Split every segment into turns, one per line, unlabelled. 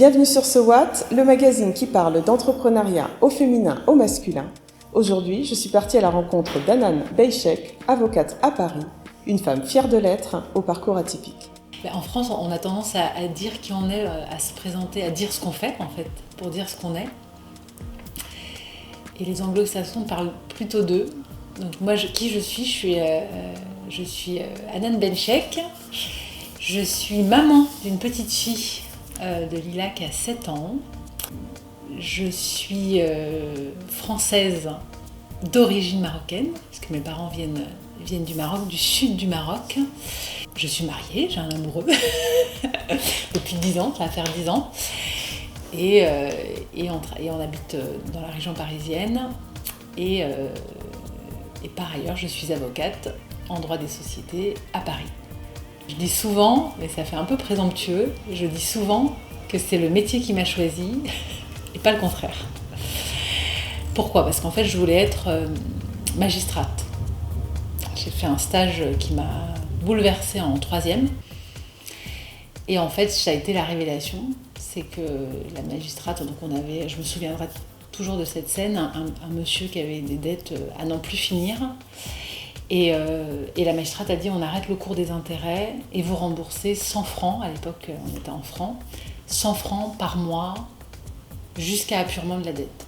Bienvenue sur So What, le magazine qui parle d'entrepreneuriat au féminin, au masculin. Aujourd'hui, je suis partie à la rencontre d'Hanan Beychek, avocate à Paris, une femme fière de l'être, au parcours atypique.
En France, on a tendance à dire qui on est, à se présenter, à dire ce qu'on fait, en fait, pour dire ce qu'on est. Et les anglo-saxons parlent plutôt d'eux. Donc moi, qui je suis Hanan Beychek. Je suis maman d'une petite fille de Lila qui a 7 ans. Je suis française d'origine marocaine, parce que mes parents viennent du Maroc, du sud du Maroc. Je suis mariée, j'ai un amoureux depuis 10 ans, ça va faire 10 ans. Et on habite dans la région parisienne. Et par ailleurs, je suis avocate en droit des sociétés à Paris. Je dis souvent, mais ça fait un peu présomptueux, je dis souvent que c'est le métier qui m'a choisie et pas le contraire. Pourquoi ? Parce qu'en fait, je voulais être magistrate. J'ai fait un stage qui m'a bouleversée en 3e. Et en fait, ça a été la révélation. C'est que la magistrate, donc je me souviendrai toujours de cette scène, un monsieur qui avait des dettes à n'en plus finir. Et la magistrate a dit on arrête le cours des intérêts et vous remboursez 100 francs, à l'époque on était en francs, 100 francs par mois jusqu'à apurement de la dette.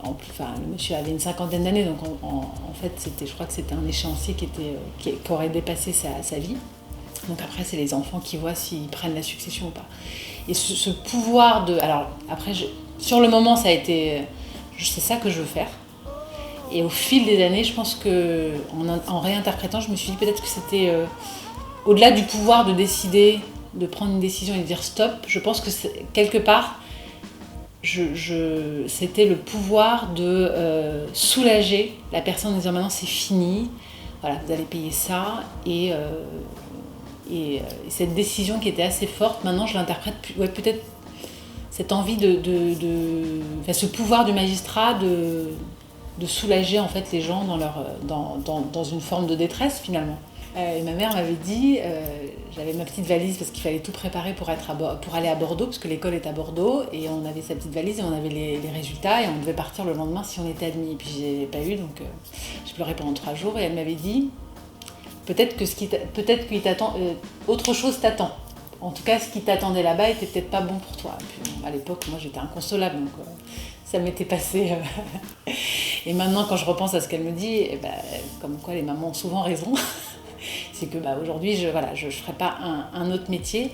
Donc, le monsieur avait une 50aine d'années, donc en fait je crois que c'était un échéancier qui aurait dépassé sa vie. Donc après c'est les enfants qui voient s'ils prennent la succession ou pas. Et ce pouvoir de... Alors après, sur le moment ça a été... C'est ça que je veux faire. Et au fil des années, je pense qu'en réinterprétant, je me suis dit peut-être que c'était au-delà du pouvoir de décider, de prendre une décision et de dire stop. Je pense que quelque part, c'était le pouvoir de soulager la personne en disant maintenant c'est fini, voilà, vous allez payer ça. Et cette décision qui était assez forte, maintenant je l'interprète peut-être cette envie ce pouvoir du magistrat de soulager en fait les gens dans une forme de détresse finalement. Et ma mère m'avait dit, j'avais ma petite valise parce qu'il fallait tout préparer pour aller à Bordeaux, parce que l'école est à Bordeaux, et on avait sa petite valise et on avait les résultats et on devait partir le lendemain si on était admis. Et puis j'ai pas eu, donc je pleurais pendant 3 jours et elle m'avait dit peut-être qu'il t'attend, autre chose t'attend. En tout cas, ce qui t'attendait là-bas était peut-être pas bon pour toi. Et puis, à l'époque, moi j'étais inconsolable, donc ça m'était passé. Et maintenant, quand je repense à ce qu'elle me dit, comme quoi les mamans ont souvent raison, c'est que aujourd'hui, je ne ferai pas un autre métier.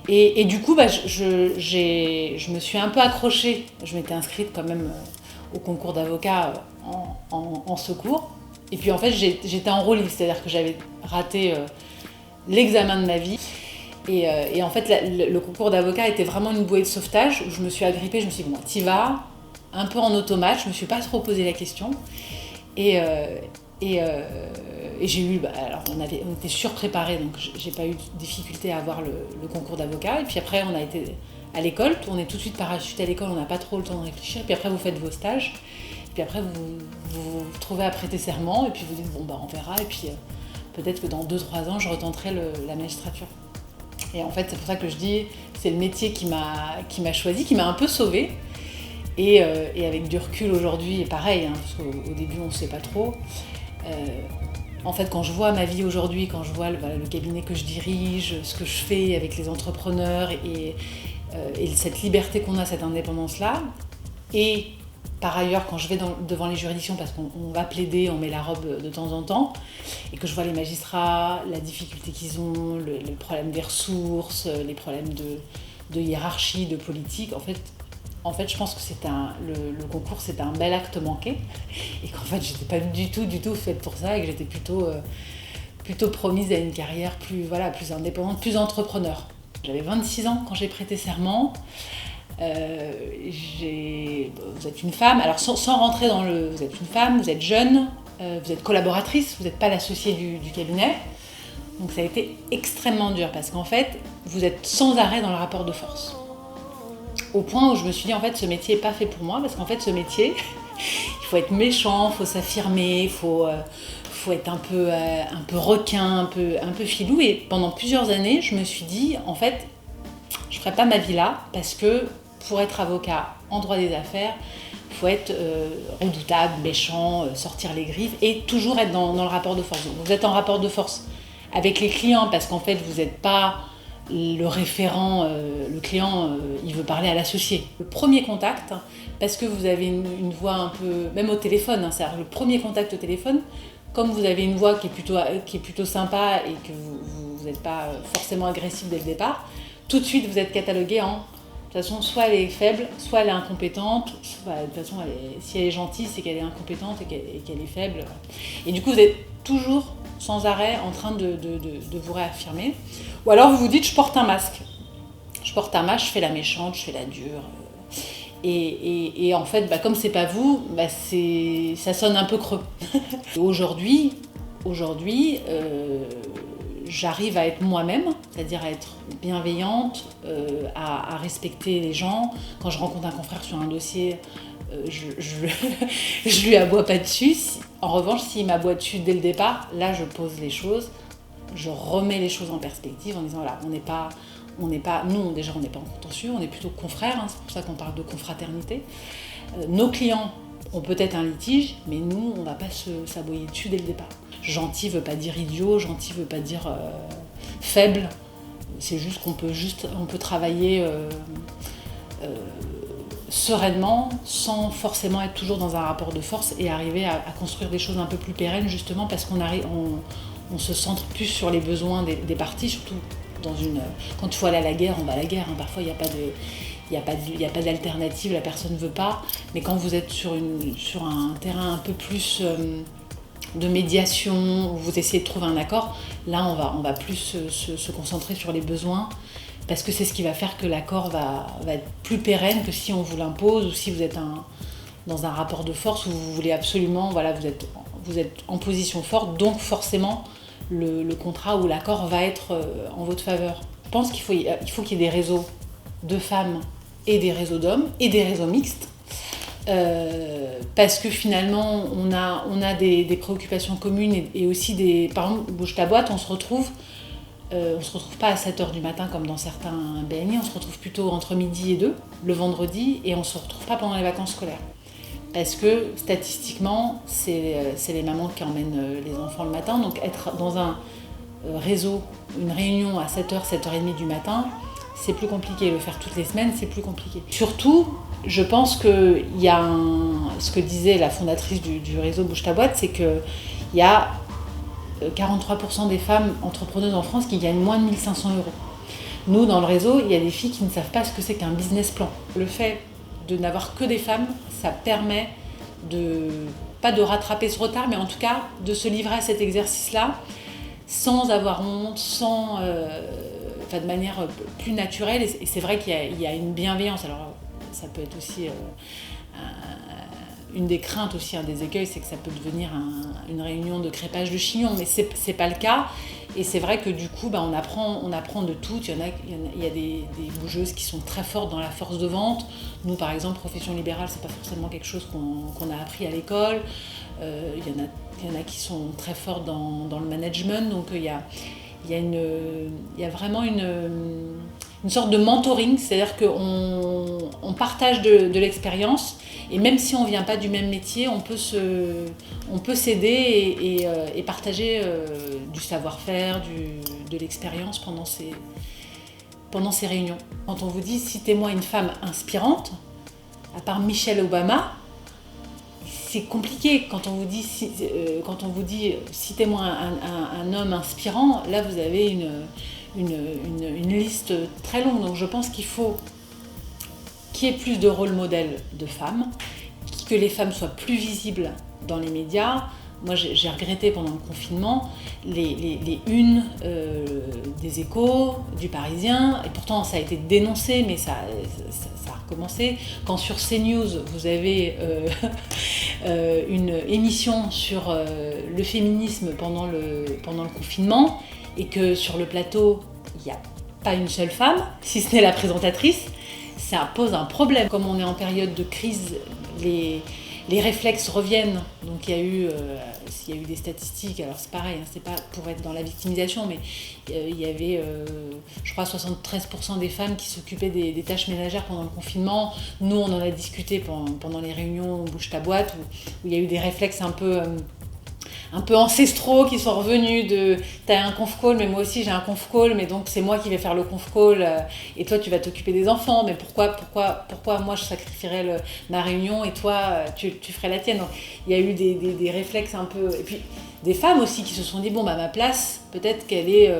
Et du coup, je me suis un peu accrochée. Je m'étais inscrite quand même au concours d'avocat en secours. Et puis en fait, j'étais en roue libre, c'est-à-dire que j'avais raté l'examen de ma vie. Et en fait, le concours d'avocat était vraiment une bouée de sauvetage où je me suis agrippée, je me suis dit, bon, t'y vas, un peu en automate, je me suis pas trop posé la question. Et j'ai eu, alors on était surpréparés, donc j'ai pas eu de difficulté à avoir le concours d'avocat. Et puis après, on a été à l'école, on est tout de suite parachuté à l'école, on n'a pas trop le temps de réfléchir. Et puis après, vous faites vos stages. Et puis après, vous vous trouvez à prêter serment. Et puis vous dites, on verra. Et puis peut-être que dans 2-3 ans, je retenterai la magistrature. Et en fait, c'est pour ça que je dis, c'est le métier qui m'a choisi, qui m'a un peu sauvée. Et avec du recul aujourd'hui, et pareil, parce qu'au début, on ne sait pas trop. En fait, quand je vois ma vie aujourd'hui, quand je vois le cabinet que je dirige, ce que je fais avec les entrepreneurs et cette liberté qu'on a, cette indépendance-là, et par ailleurs, quand je vais devant les juridictions, parce qu'on va plaider, on met la robe de temps en temps, et que je vois les magistrats, la difficulté qu'ils ont, le problème des ressources, les problèmes de hiérarchie, de politique, en fait, je pense que le concours, c'était un bel acte manqué, et qu'en fait, j'étais pas du tout faite pour ça, et que j'étais plutôt promise à une carrière plus indépendante, plus entrepreneur. J'avais 26 ans quand j'ai prêté serment. Vous êtes une femme, alors sans rentrer dans vous êtes une femme, vous êtes jeune, vous êtes collaboratrice, vous n'êtes pas l'associée du cabinet. Donc ça a été extrêmement dur parce qu'en fait, vous êtes sans arrêt dans le rapport de force. Au point où je me suis dit, en fait, ce métier n'est pas fait pour moi, parce qu'en fait, ce métier, il faut être méchant, il faut s'affirmer, il faut être un peu requin, un peu filou. Et pendant plusieurs années, je me suis dit, en fait, je ferai pas ma vie là, parce que pour être avocat en droit des affaires, il faut être redoutable, méchant, sortir les griffes et toujours être dans le rapport de force. Donc, vous êtes en rapport de force avec les clients parce qu'en fait, vous n'êtes pas le référent, le client, il veut parler à l'associé. Le premier contact, parce que vous avez une voix un peu, même au téléphone, c'est-à-dire le premier contact au téléphone, comme vous avez une voix qui est plutôt sympa et que vous n'êtes pas forcément agressif dès le départ, tout de suite vous êtes catalogué en... De toute façon, soit elle est faible, soit elle est incompétente. De toute façon, si elle est gentille, c'est qu'elle est incompétente et qu'elle est faible. Et du coup, vous êtes toujours sans arrêt en train de vous réaffirmer. Ou alors vous vous dites, je porte un masque. Je porte un masque, je fais la méchante, je fais la dure. Et en fait, comme c'est pas vous, ça sonne un peu creux. Aujourd'hui, j'arrive à être moi-même, c'est-à-dire à être bienveillante, à respecter les gens. Quand je rencontre un confrère sur un dossier, je lui aboie pas dessus. En revanche, s'il m'aboie dessus dès le départ, là je pose les choses, je remets les choses en perspective en disant voilà, nous déjà on n'est pas en contentieux, on est plutôt confrères, c'est pour ça qu'on parle de confraternité. Nos clients ont peut-être un litige, mais nous on ne va pas s'aboyer dessus dès le départ. Gentil veut pas dire idiot, gentil veut pas dire faible. C'est juste qu'on peut travailler sereinement, sans forcément être toujours dans un rapport de force et arriver à construire des choses un peu plus pérennes, justement parce on se centre plus sur les besoins des parties, surtout quand il faut aller à la guerre, on va à la guerre. Parfois il n'y a pas d'alternative, la personne ne veut pas. Mais quand vous êtes sur un terrain un peu plus de médiation, où vous essayez de trouver un accord, là on va plus se concentrer sur les besoins, parce que c'est ce qui va faire que l'accord va être plus pérenne que si on vous l'impose, ou si vous êtes dans un rapport de force où vous voulez absolument, vous êtes en position forte, donc forcément le contrat ou l'accord va être en votre faveur. Je pense qu'il faut qu'il y ait des réseaux de femmes et des réseaux d'hommes et des réseaux mixtes. Parce que finalement on a des préoccupations communes et aussi par exemple, Bouge ta boîte, on se retrouve pas à 7h du matin comme dans certains BNI, on se retrouve plutôt entre midi et 2 le vendredi, et on se retrouve pas pendant les vacances scolaires. Parce que statistiquement, c'est les mamans qui emmènent les enfants le matin, donc être dans un réseau, une réunion à 7h, 7h30 du matin, c'est plus compliqué. Le faire toutes les semaines, c'est plus compliqué. Surtout, je pense qu'il y a ce que disait la fondatrice du réseau Bouge ta boîte, c'est qu'il y a 43% des femmes entrepreneuses en France qui gagnent moins de 1 500 €. Nous, dans le réseau, il y a des filles qui ne savent pas ce que c'est qu'un business plan. Le fait de n'avoir que des femmes, ça permet pas de rattraper ce retard, mais en tout cas de se livrer à cet exercice-là sans avoir honte, de manière plus naturelle. Et c'est vrai qu'il y a une bienveillance. Alors ça peut être aussi une des craintes aussi, un des écueils, c'est que ça peut devenir une réunion de crêpage de chignon, mais c'est pas le cas. Et c'est vrai que du coup, on apprend de tout. Il y a des bougeuses qui sont très fortes dans la force de vente. Nous, par exemple, profession libérale, c'est pas forcément quelque chose qu'on a appris à l'école. Il y en a qui sont très fortes dans le management. Donc il y a vraiment une sorte de mentoring, c'est-à-dire qu'on partage de l'expérience, et même si on ne vient pas du même métier, on peut s'aider et partager du savoir-faire, de l'expérience pendant ces réunions. Quand on vous dit « citez-moi une femme inspirante », à part Michelle Obama, c'est compliqué. Quand on vous dit « citez-moi un homme inspirant », là vous avez une liste très longue. Donc je pense qu'il faut qu'il y ait plus de rôle modèle de femmes, que les femmes soient plus visibles dans les médias. Moi j'ai regretté pendant le confinement les unes des Échos, du Parisien, et pourtant ça a été dénoncé, mais ça a recommencé. Quand sur CNews vous avez une émission sur le féminisme pendant le confinement, et que sur le plateau, il n'y a pas une seule femme, si ce n'est la présentatrice, ça pose un problème. Comme on est en période de crise, les réflexes reviennent. Donc il y a eu des statistiques, alors c'est pareil, hein, c'est pas pour être dans la victimisation, mais il y avait, je crois, 73% des femmes qui s'occupaient des tâches ménagères pendant le confinement. Nous, on en a discuté pendant les réunions Bouge ta boîte, où il y a eu des réflexes un peu ancestraux qui sont revenus de t'as un conf call, mais moi aussi j'ai un conf call, mais donc c'est moi qui vais faire le conf call et toi tu vas t'occuper des enfants, mais pourquoi moi je sacrifierais ma réunion et toi tu ferais la tienne. Donc il y a eu des réflexes un peu, et puis des femmes aussi qui se sont dit bon bah ma place peut-être qu'elle est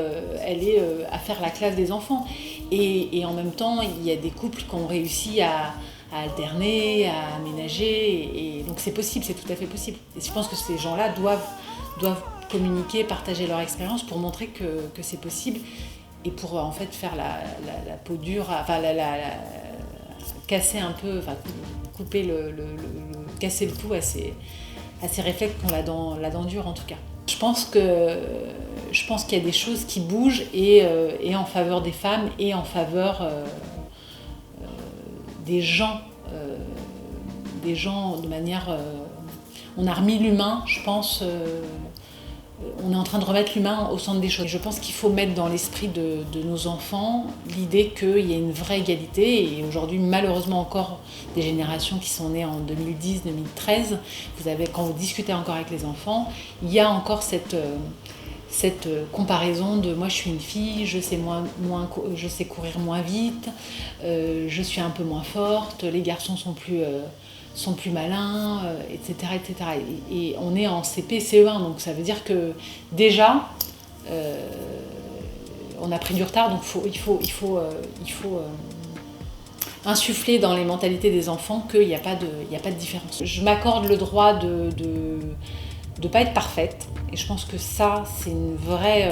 à faire la classe des enfants, et en même temps il y a des couples qui ont réussi à alterner, à aménager, et donc c'est possible, c'est tout à fait possible. Et je pense que ces gens-là doivent communiquer, partager leur expérience pour montrer que c'est possible, et pour en fait faire la peau dure, enfin casser un peu, enfin couper casser le cou à ces réflexes qui ont la dent dure en tout cas. Je pense qu'il y a des choses qui bougent, et en faveur des femmes et en faveur des gens de manière... on a remis l'humain, je pense, on est en train de remettre l'humain au centre des choses. Je pense qu'il faut mettre dans l'esprit de nos enfants l'idée qu'il y a une vraie égalité, et aujourd'hui malheureusement encore des générations qui sont nées en 2010, 2013, quand vous discutez encore avec les enfants, il y a encore cette comparaison de moi je suis une fille, je sais courir moins vite, je suis un peu moins forte, les garçons sont plus malins, etc., etc. Et on est en CP, CE1, donc ça veut dire que déjà on a pris du retard, donc il faut insuffler dans les mentalités des enfants qu'il n'y a pas de différence. Je m'accorde le droit de pas être parfaite, et je pense que ça c'est une vraie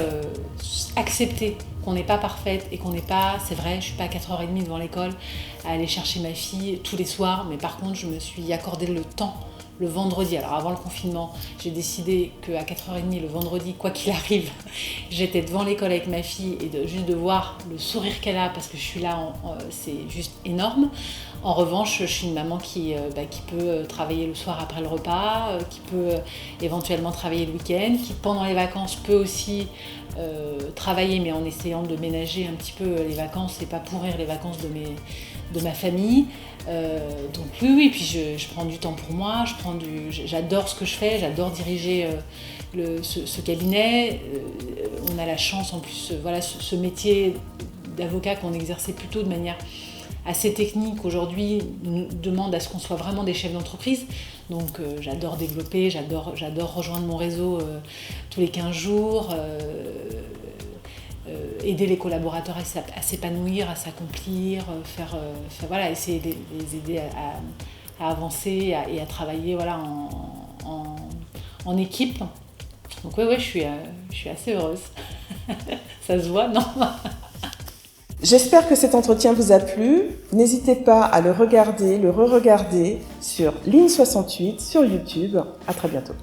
accepter qu'on n'est pas parfaite, et qu'on n'est pas, c'est vrai, je suis pas à 4h30 devant l'école à aller chercher ma fille tous les soirs, mais par contre je me suis accordé le temps le vendredi. Alors avant le confinement, j'ai décidé qu'à 4h30 le vendredi, quoi qu'il arrive, j'étais devant l'école avec ma fille, et juste de voir le sourire qu'elle a parce que je suis là, c'est juste énorme. En revanche, je suis une maman qui peut travailler le soir après le repas, qui peut éventuellement travailler le week-end, qui pendant les vacances peut aussi travailler, mais en essayant de ménager un petit peu les vacances et pas pourrir les vacances de ma famille. Donc oui, puis je prends du temps pour moi, j'adore ce que je fais, j'adore diriger ce cabinet. On a la chance en plus, ce métier d'avocat qu'on exerçait plutôt de manière assez technique aujourd'hui nous demande à ce qu'on soit vraiment des chefs d'entreprise. Donc j'adore développer, j'adore rejoindre mon réseau tous les 15 jours, aider les collaborateurs à s'épanouir, à s'accomplir, essayer de les aider à avancer et à travailler en équipe. Donc oui, je suis assez heureuse. Ça se voit, non ?
J'espère que cet entretien vous a plu. N'hésitez pas à le regarder, le re-regarder sur Ligne 68 sur YouTube. À très bientôt.